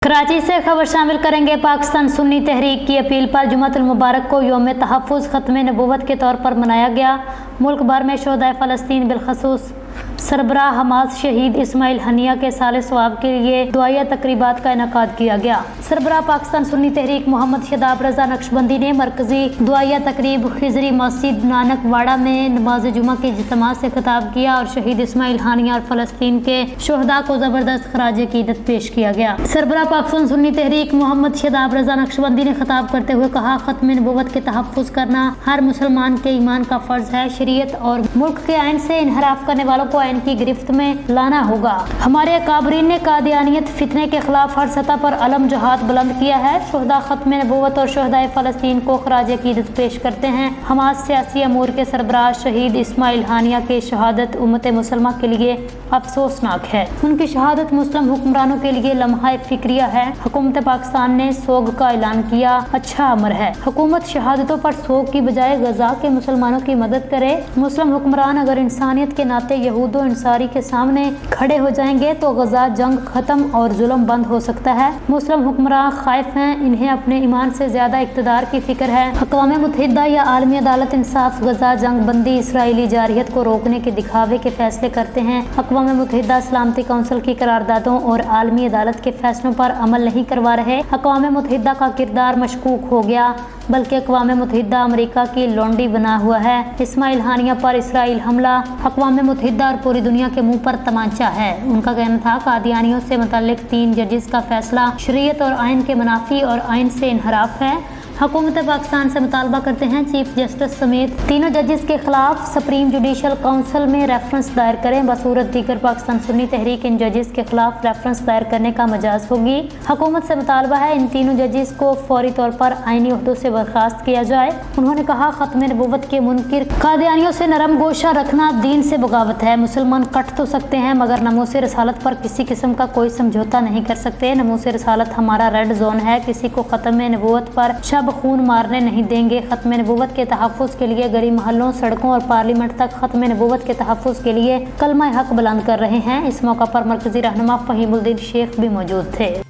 कराची से खबर शामिल करेंगे। पाकिस्तान सुन्नी तहरीक की अपील पर जुम्मतुल मुबारक को यौम तहफ़्फ़ुज़ ख़त्म नबूवत के तौर पर मनाया गया। मुल्क भर में शोहदाए फ़लस्तीन बिलख़ुसूस सरबराह हमास शहीद इस्माइल हनिया के साले सवाब के लिए दुआया तकरीबात का इनेकाद किया गया। सरबराह पाकिस्तान सुन्नी तहरीक मोहम्मद शदाब रज़ा नक्शबंदी ने मरकज़ी दुआया तकरीब खिजरी मस्जिद नानक वाड़ा में नमाज जुमा के इज्तिमा से खिताब किया और शहीद इस्माइल हनिया और फ़लस्तीन के शोहदा को ज़बरदस्त खराज अक़ीदत पेश किया गया। सरबराह पाकिस्तान सुन्नी तहरीक मोहम्मद शदाब रज़ा नक्शबंदी ने खिताब करते हुए कहा, ख़त्म नबूवत के तहफ़्फ़ुज़ करना हर मुसलमान के ईमान का फ़र्ज़ है। शरीयत और मुल्क के आइन से इनहराफ करने वालों को आइन की गिरफ्त में लाना होगा। हमारे अकाबरीन ने कादियानियत फितने के खिलाफ हर सतह पर अलम जहाद बुलंद किया है। शोहदा ख़त्म नबूवत और शोहदाए फ़लस्तीन को खराज अक़ीदत पेश करते हैं। हमास सियासी अमूर के सरबराह शहीद इस्माइल हानिया की शहादत उम्मत मुसलमा के लिए अफसोसनाक है। उनकी शहादत मुस्लिम हुक्मरानों के लिए लम्हा फिक्रिया है। हुकूमत पाकिस्तान ने सोग का ऐलान किया, अच्छा अमर है। हुकूमत शहादतों पर सोग की बजाय गजा के मुसलमानों की मदद करे। मुस्लिम हुक्मरान अगर इंसानियत के नाते यहूदो इंसारी के सामने खड़े हो जाएंगे तो गजा जंग खत्म और जुल्म बंद हो सकता है। मुस्लिम हुक्मरान खाइफ हैं, इन्हें अपने ईमान से ज्यादा इक़्तिदार की फिक्र है। अक़वाम मुत्तहिदा या आलमी अदालत इंसाफ गजा जंग बंदी इसराइली जारहियत को रोकने के दिखावे के फैसले करते हैं। अक़वाम मुत्तहिदा सलामती कौंसिल की करारदादों और आलमी अदालत के फैसलों पर अमल नहीं करवा रहे। अक़वाम मुत्तहिदा का किरदार मशकूक हो गया, बल्कि अक़वाम मुत्तहिदा अमेरिका की लौंडी बना हुआ है। इस्माइल हानिया पर इसराइल हमला अक़वाम मुत्तहिदा और पूरी दुनिया के मुंह पर तमाचा है। उनका कहना था, कादियानियों से मुतल्लिक 3 जजेस का फैसला शरीयत और आइन के मुनाफी और आइन से इनहराफ है। हुकूमत पाकिस्तान से मुतालबा करते हैं चीफ जस्टिस समेत तीनों जजेस के खिलाफ सुप्रीम जुडिशल काउंसिल में रेफरेंस दायर करें। बसूरत दीगर पाकिस्तान सुन्नी तहरीक इन जजेस के खिलाफ रेफरेंस दायर करने का मजाज होगी। हुकूमत से मुतालबा है इन तीनों जजेस को फौरी तौर पर आइनी ओहदों से बर्खास्त किया जाए। उन्होंने कहा, ख़त्म नबूवत के मुनकिर कादियानियों से नरम गोशा रखना दीन से बगावत है। मुसलमान कट तो सकते हैं मगर नमूस रसालत पर किसी किस्म का कोई समझौता नहीं कर सकते। नमूस रसालत हमारा रेड जोन है। किसी को ख़त्म नबूवत पर शब खून मारने नहीं देंगे। ख़त्म नबूवत के तहफ़्फ़ुज़ के लिए गली महलों, सड़कों और पार्लियामेंट तक ख़त्म नबूवत के तहफ़्फ़ुज़ के लिए कलमा हक बुलंद कर रहे हैं। इस मौका पर मरकज़ी रहनुमा फ़हीमुद्दीन शेख भी मौजूद थे।